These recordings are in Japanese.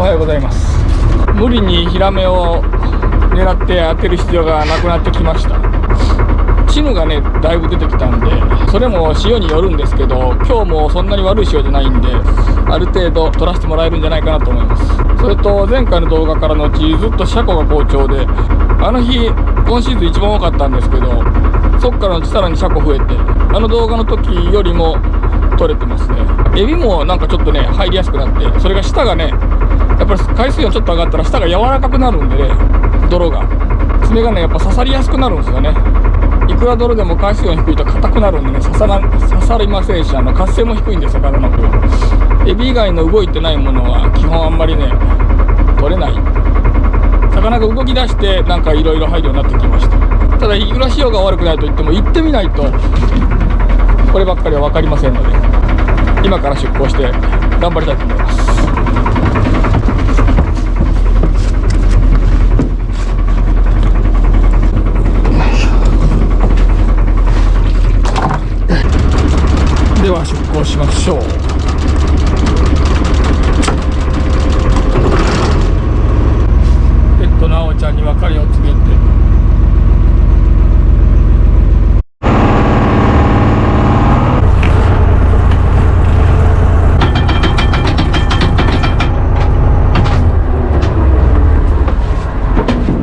おはようございます。無理にヒラメを狙って当てる必要がなくなってきました。チヌがねだいぶ出てきたんで、それも潮によるんですけど、今日もそんなに悪い潮じゃないんで、ある程度取らせてもらえるんじゃないかなと思います。それと前回の動画からのうちずっとシャコが好調で、あの日今シーズン一番多かったんですけど、そっからのうちさらにシャコ増えて、あの動画の時よりも取れてますね。エビもなんかちょっとね入りやすくなって、それが舌がねやっぱり海水温ちょっと上がったら舌が柔らかくなるんでね、泥が爪がねやっぱ刺さりやすくなるんですよね。いくら泥でも海水温低いと硬くなるんでね、刺さりませんし、活性も低いんで、魚の方はエビ以外の動いてないものは基本あんまりね取れない。魚が動き出してなんかいろいろ入るようになってきました。ただいくら潮が悪くないと言っても、行ってみないとこればっかりは分かりませんので、今から出港して頑張りたいと思います。では出港しましょう。ペットのあおちゃんに別れを告げて、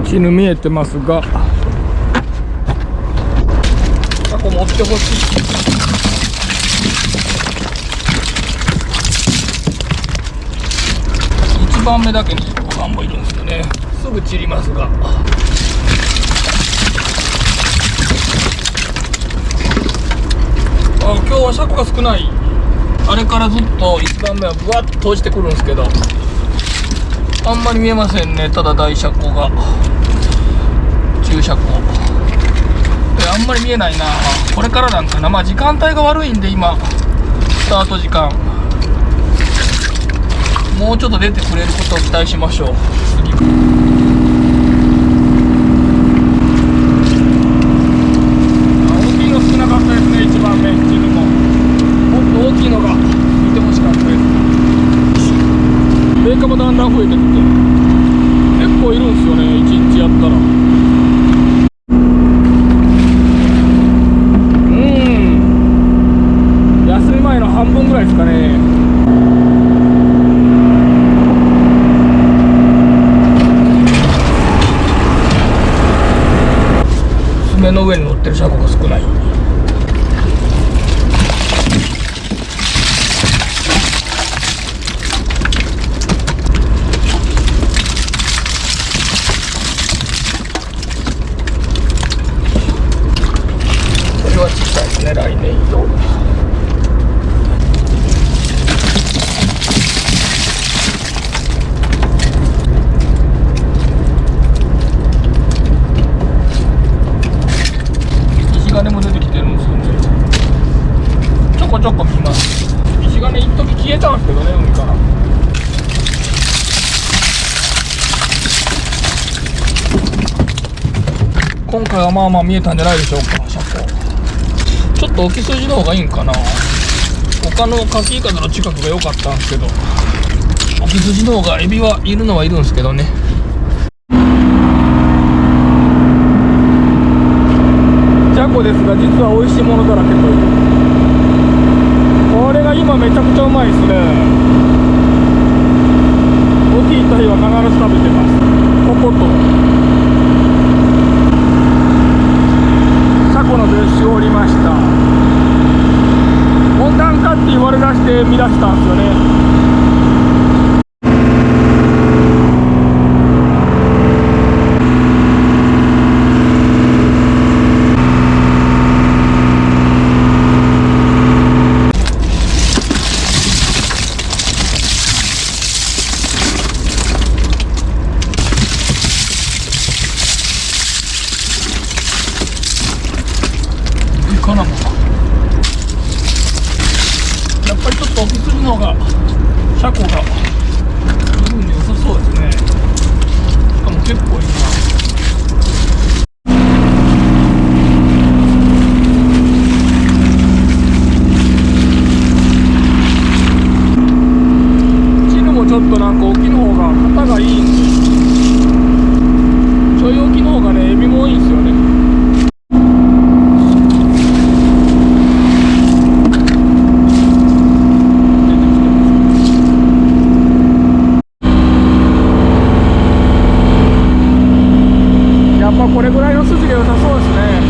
チヌ見えてますが、タコ持ってほしい。1番目だけに5番もいるんですよね。すぐ散りますが、今日はシャコが少ない。あれからずっと1番目はぶわっと閉じてくるんですけど、あんまり見えませんね。ただ大シャコが、中シャコあんまり見えないな。これからなんかな。時間帯が悪いんで、今スタート時間もうちょっと出てくれることを期待しましょう。次大きいの少なかったですね。1番目チヌももっと大きいのが見てほしかったです。メーカーもだんだん増えてきて結構いるんですよね、1日やったら。休み前の半分ぐらいですかね。爪の上に乗ってるシャコが少ない。これは小さいですね、来年用。石金も出てきてるんですよね。ちょこちょこ見ます。石金一時消えたんですけどね、海から。今回はまあまあ見えたんじゃないでしょうか、シャコ。ちょっと沖筋の方がいいんかな。他のカキイカの近くが良かったんですけど、沖筋の方がエビはいるのはいるんですけどね。シャコですが、実は美味しいものだらけという。これが今めちゃくちゃうまいですね。大きいタイは必ず食べてます。こことシャコの別紙を折りました。温暖化って言われ出して見出したんですよね。やっぱりちょっと沖筋の方がシャコが十分に良さそうですね。しかも結構いいな。チヌもちょっとなんか沖の方がいいんで、ちょい沖の方がねエビも多いんですよね。やっぱこれぐらいの筋が良さそうですね。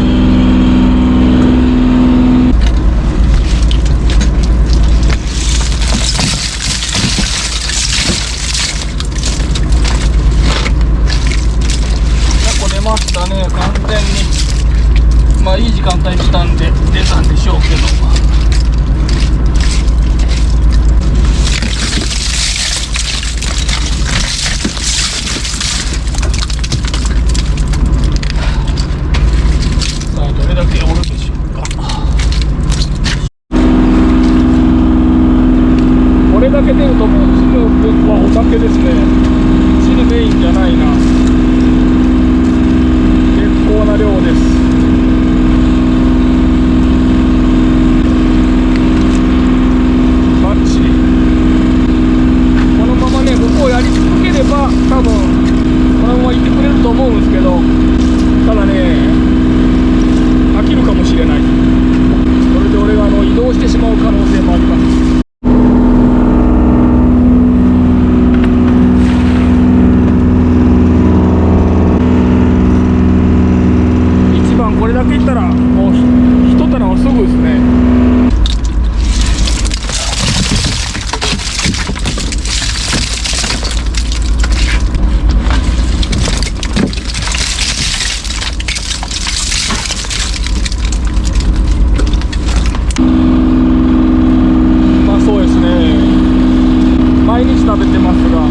出ましたね、完全に。まあいい時間帯来たんで出たんでしょうけど、さあどれだけおるでしょうか。これだけ出るともうチヌはおまけですね。チヌメインじゃないな。結構な量です。バッチリ。このままね向こうやり続ければ多分このまま行ってくれると思うんですけど、ただね飽きるかもしれない。それで俺が移動してしまう可能性もあります。これだけいったらもう一棚はすぐですね。まあそうですね、毎日食べてますが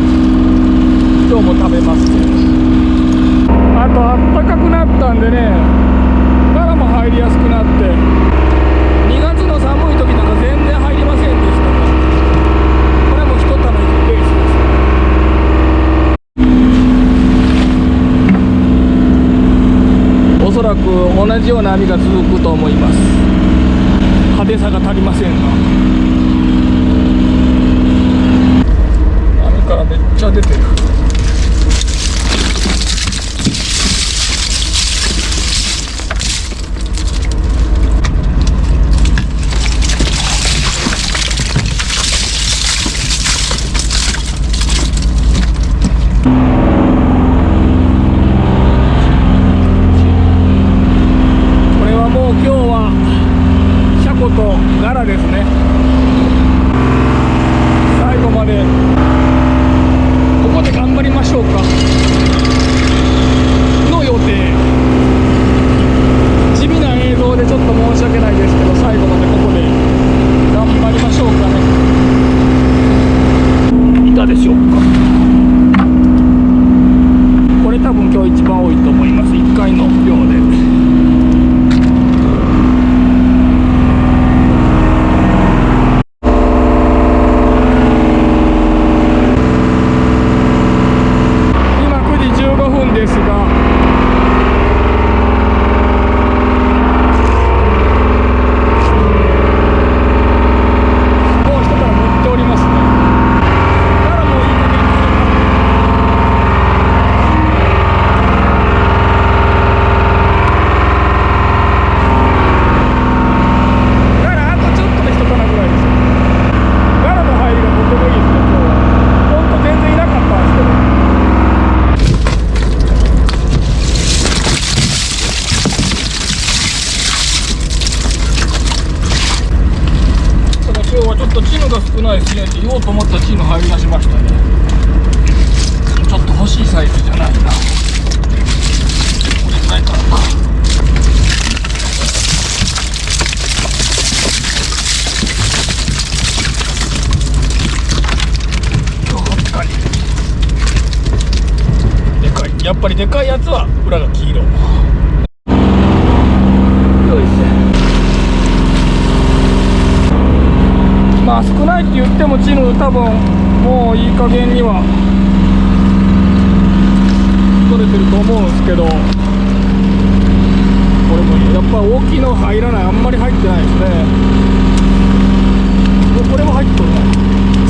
今日も食べますね。あとあったかくなったんでね、ガラも入りやすくなって、2月の寒い時なんか全然入りませんでしたが、これも一棚いくペースです。おそらく同じような網が続くと思います。派手さが足りませんが、網からめっちゃ出てる。とガラですね。最後までここで頑張りましょうかの予定。地味な映像でちょっと申し訳ないですけど、最後までここで頑張りましょうかね。いかがでしょうか。これ多分今日一番多いと思います。1回の量で。ですが、もう一皿乗っておりますね。だからもういい加減だからあとちょっとで一皿ぐらいですよ。ガラの入りがとてもいいですね。今日はほんと全然いなかったんですけど、今日はちょっとチヌが少ないですねって言おうと思ったらチヌ入り出しましたね。ちょっと欲しいサイズじゃないな。これぐらいからか。確かにでかい。やっぱりでかいやつは裏が黄色。よいしょ。まあ少ないって言ってもチヌ多分もういい加減には取れてると思うんですけど、これもやっぱ大きいの入らない。あんまり入ってないですね。これも入っとるな。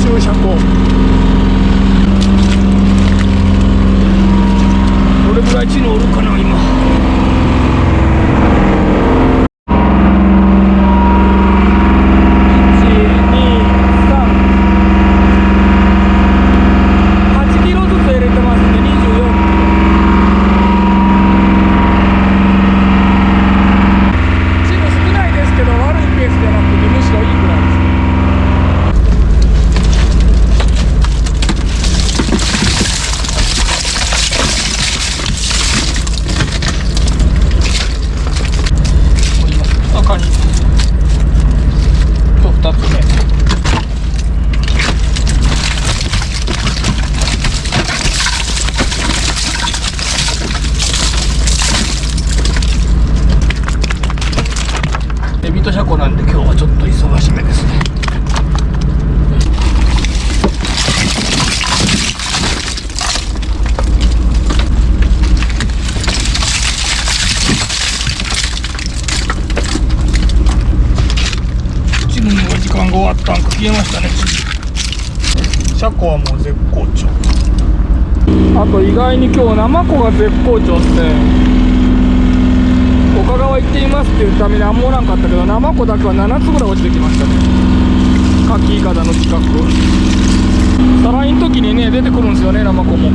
注射口らいチヌおるかな今。ビート車庫なんで今日はちょっと忙しめですね。チヌの時間が終わったんか消えましたね。車庫はもう絶好調。あと意外に今日ナマコが絶好調っすね。岡川行ってみますっていうためにあんまおらんかったけど、ナマコだけは7つぐらい落ちてきましたね。柿いかだの近く。さらにの時にね出てくるんですよね、ナマコも。3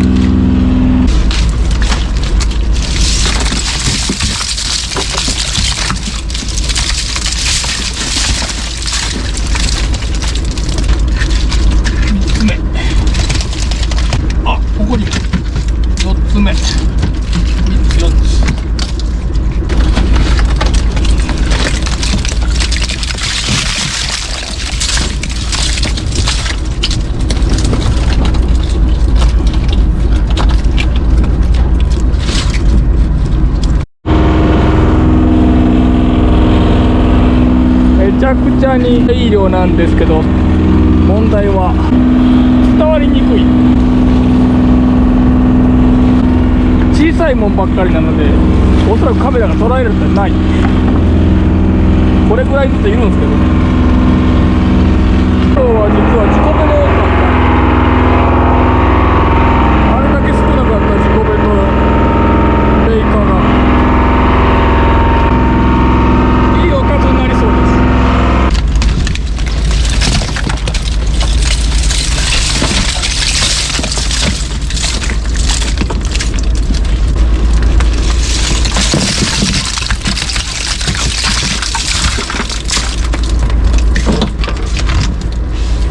つ目、あ、ここに4つ目、3つ4つ。めちゃくちゃにいい量なんですけど、問題は伝わりにくい。小さいもんばっかりなので、おそらくカメラが捉えるってない。これくらいずついるんですけどね。今日は実は自己ベも多かった。あれだけ少なかった自己ベとレイカがいいおかずになりそうです。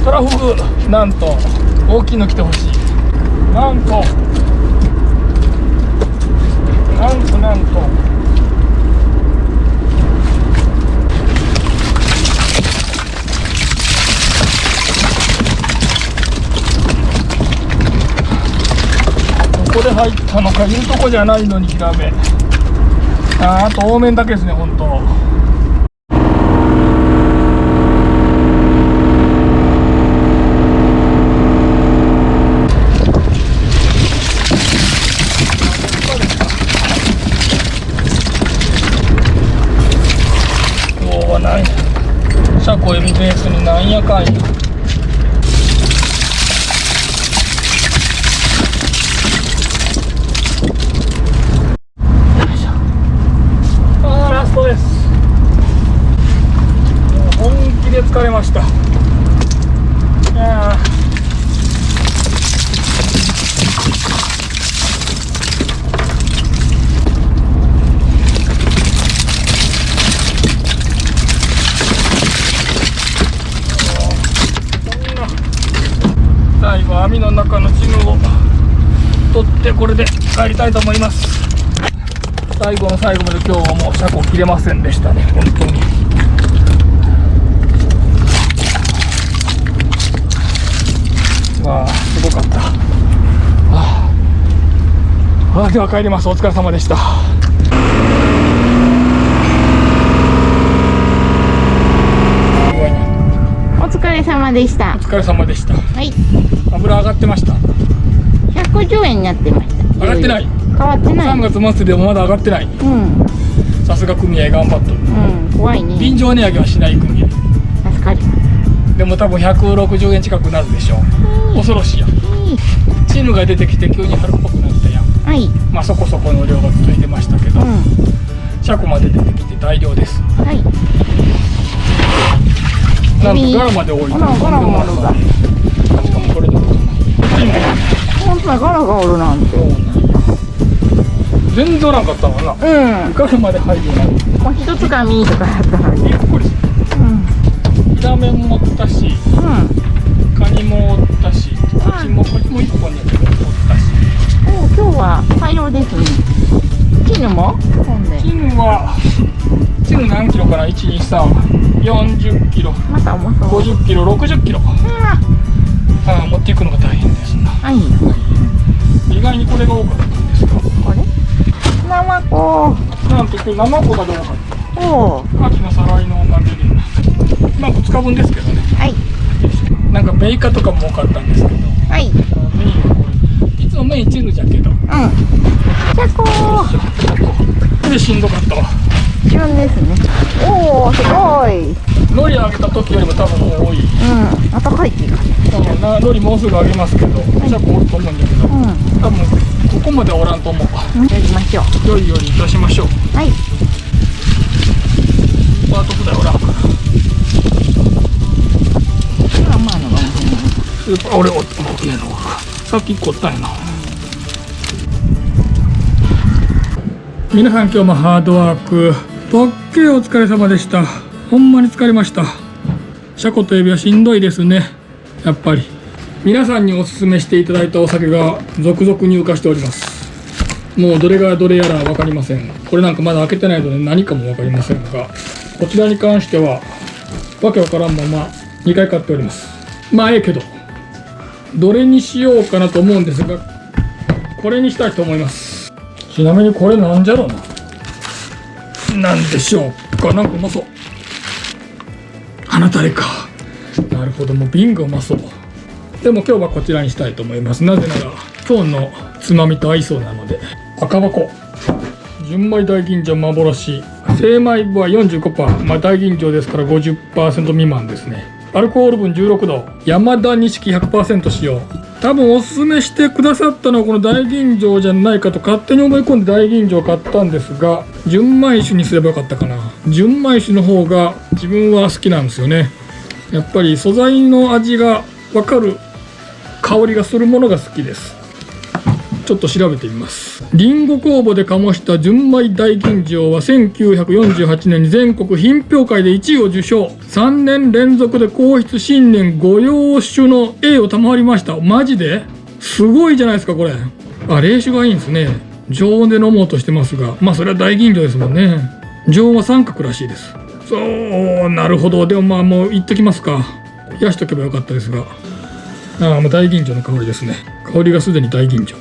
トラフグ、なんと大きいの来てほしい。なんとどこで入ったのか、いるとこじゃないのにヒラメ。あと多めだけですね、本当。車庫エビベースになんやかんや。あー、ラストです。もう本気で疲れました。いやー、最後網の中のチヌを取ってこれで帰りたいと思います。最後の最後まで今日はもう車庫切れませんでしたね、本当に。わあ、すごかった。では帰ります。お疲れ様でした。お疲れ様でした。お疲れ様でした。はい。油上がってました。150円になってました。上がってない。変わってない。 3月末でもまだ上がってない。うん。さすが組合頑張っとる。うん、怖いね。便乗値上げはしない組合。助かる。でも多分160円近くなるでしょう。恐ろしいやん。チヌが出てきて急に春っぽくなったやん。はい。まあそこそこの量が続いてましたけど、うん。車庫まで出てきて大量です。はい。なんとガラまで置いてガラガラもあるが。しかもこれでもほんとだ、ガラがおるなんて。全然おらんかったもんな。うん。ガラまで入るようになる。もう一つかみとかやったのに。びっくりする。うん。ヒラメもおったし、うん。カニもおったし、こっちも一本やけどおったし。お、今日は大量ですね。チヌも？ほんで。チヌ何キロかな？ 1、2、3、40キロ、また重そう。50キロ、60キロ。持っていくのが大変ですな。はい。意外にこれが多かったんですか？これ？ナマコ。なんと今日生子が多かった。おお。秋のさらいのおかげで、まあ2日分ですけどね。はい。なんかメイカとかも多かったんですけど、はい。メインはこれいつもメインチヌじゃけど、うん。シャコー。これしんどかったわ。旬ですね。おお、すごい。海苔あげた時よりも多分多い。うん。暖かいっていうか。多分な海苔もうすぐあげますけど、シャコおると思うんだけど、うん。多分ここまでおらんと思う。やりましょう。良いようにいたしましょう。はい。パート普段おらんから。まあまあのがスーパー俺おったねのさっき1個おったんやな。皆さん今日もハードワークばっけりお疲れ様でした。ほんまに疲れました。シャコとエビはしんどいですね。やっぱり皆さんにおすすめしていただいたお酒が続々入荷しております。もうどれがどれやら分かりません。これなんかまだ開けてないので何かも分かりませんが、こちらに関してはわけわからんまま2回買っております。まあええけどどれにしようかなと思うんですが、これにしたいと思います。ちなみにこれなんじゃろうな。なんでしょうか。なんかうまそう。鼻タレか。なるほど、もう瓶がうまそう。でも今日はこちらにしたいと思います。なぜなら今日のつまみと合いそうなので。赤箱純米大吟醸幻、精米部は 45%、まあ大吟醸ですから 50% 未満ですね。アルコール分16度、山田錦 100% 使用。多分おすすめしてくださったのはこの大吟醸じゃないかと勝手に思い込んで大吟醸を買ったんですが、純米酒にすればよかったかな。純米酒の方が自分は好きなんですよね。やっぱり素材の味が分かる香りがするものが好きです。ちょっと調べてみます。リンゴ酵母で醸した純米大吟醸は1948年に全国品評会で1位を受賞。3年連続で皇室新年御用酒の栄を賜りました。マジですごいじゃないですかこれ。あ、冷酒がいいんですね。常温で飲もうとしてますが、まあそれは大吟醸ですもんね。常温は三角らしいです。そう、なるほど。でもまあもう言っときますか。冷やしとけばよかったですが。ああ、もう大吟醸の香りですね。香りがすでに大吟醸。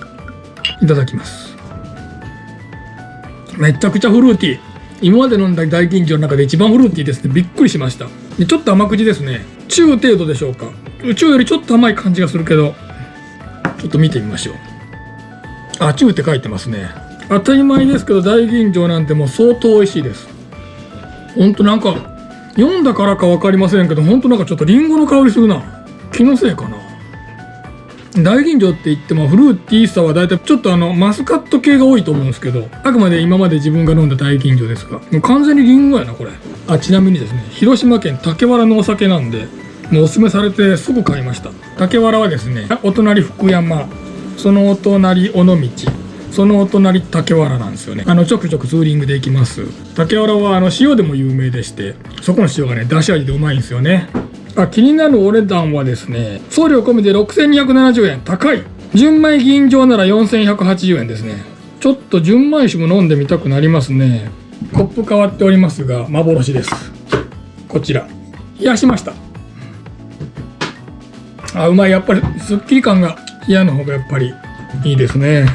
いただきます。めちゃくちゃフルーティー。今まで飲んだ大吟醸の中で一番フルーティーですね。びっくりしました。でちょっと甘口ですね。中程度でしょうか。中よりちょっと甘い感じがするけど、ちょっと見てみましょう。あ、中って書いてますね。当たり前ですけど大吟醸なんてもう相当美味しいです。ほんとなんか読んだからか分かりませんけど、ほんとなんかちょっとリンゴの香りするな。気のせいかな。大吟醸って言ってもフルーティーさはだいたいちょっとマスカット系が多いと思うんですけど、あくまで今まで自分が飲んだ大吟醸ですが、もう完全にリンゴやなこれ。あ、ちなみにですね、広島県竹原のお酒なんで、もうおすすめされてすぐ買いました。竹原はですね、お隣福山、そのお隣尾道、そのお隣竹原なんですよね。ちょくちょくツーリングで行きます。竹原は塩でも有名でして、そこの塩がね、出し味でうまいんですよね。あ、気になるお値段はですね、送料込みで6270円。高い。純米吟醸なら4180円ですね。ちょっと純米酒も飲んでみたくなりますね。コップ変わっておりますが幻です。こちら冷やしました。あ、うまい。やっぱりすっきり感が冷やの方がやっぱりいいですね。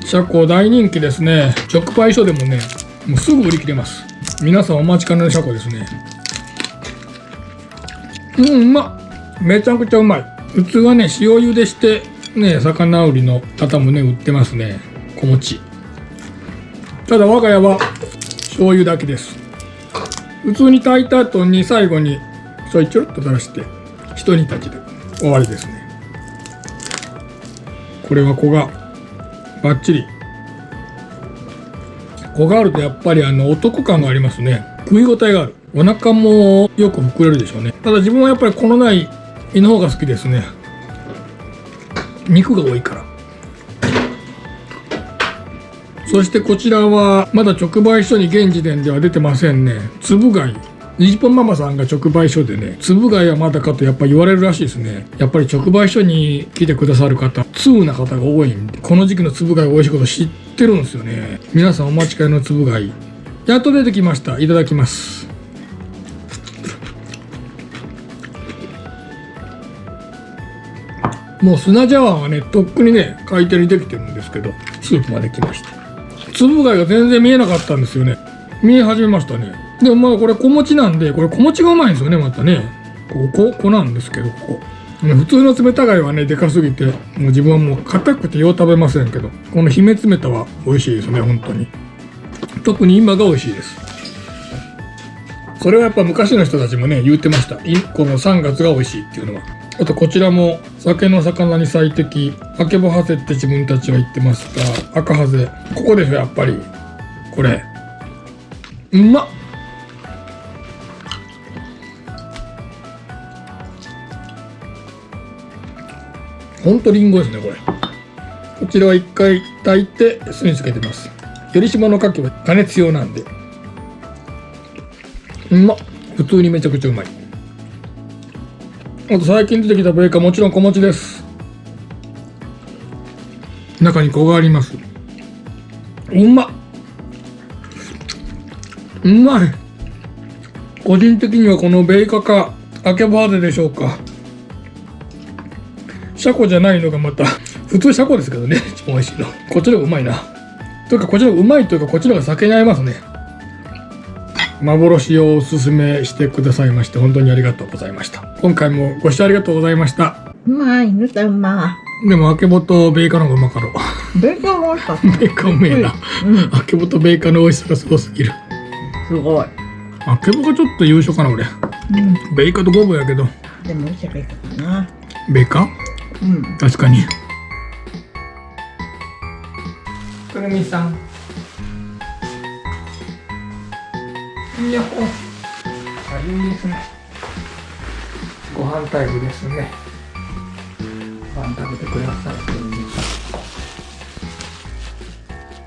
シャコ大人気ですね。直売所でもね、もうすぐ売り切れます。皆さんお待ちかねのシャコですね。うまっ。めちゃくちゃうまい。普通はね、塩茹でしてね、魚売りの方もね売ってますね。小餅。ただ我が家は醤油だけです。普通に炊いた後に最後にちょいちょろっと垂らして一煮立ちで終わりですね。これは子がバッチリ子があるとやっぱりお得感がありますね。食い応えがある。お腹もよく膨れるでしょうね。ただ自分はやっぱりこのない胃の方が好きですね。肉が多いから。そしてこちらはまだ直売所に現時点では出てませんね。つぶ貝。ニジポンママさんが直売所でね、つぶ貝はまだかとやっぱ言われるらしいですね。やっぱり直売所に来てくださる方、通な方が多いんで、この時期のつぶ貝美味しいこと知ってるんですよね。皆さんお待ちかねのつぶ貝。やっと出てきました。いただきます。もう砂茶碗はね、とっくにね、回転にできてるんですけど、スープまで来ました。つぶ貝が全然見えなかったんですよね。見え始めましたね。でもまだこれ小餅なんで、これ小餅がうまいんですよね、またね。こなんですけど、ここ。普通の冷た貝はね、でかすぎて、もう自分はもう硬くてよう食べませんけど、この姫冷たは美味しいですね、本当に。特に今が美味しいです。それはやっぱ昔の人たちもね、言ってました。この3月が美味しいっていうのは。あとこちらも酒の魚に最適、あけぼハゼって自分たちは言ってますが、赤ハゼ。ここでしょ、やっぱり。これ。うまっ。ほんとリンゴですね、これ。こちらは一回炊いて酢につけてます。より島の牡蠣は加熱用なんで。うまっ。普通にめちゃくちゃうまい。あと最近出てきたベーカー、もちろん小餅です。中に子があります。うまっ。うまい。個人的にはこのベイカかあけぼハゼでしょうか。シャコじゃないのがまた普通シャコですけどね、一番美味しいの。こっちの方がうまいな。というかこっちの方がうまいというか、こっちの方が酒に合いますね。幻をおすすめしてくださいまして本当にありがとうございました。今回もご視聴ありがとうございました。うまい、ぬたうまでもあけぼとベイカの方がうまかろう。い。ベーコンも美味しかった。ベイカうめえな。あけぼとベイカの美味しさがすごすぎる。すごい。あけぼがちょっと優勝かな俺。ベイカと五分やけど。でも美味しいベーコンかな。ベイカ？確かに。くるみさん。いやほ。あ、いいですね。ご飯タイムですね。ご飯食べてください。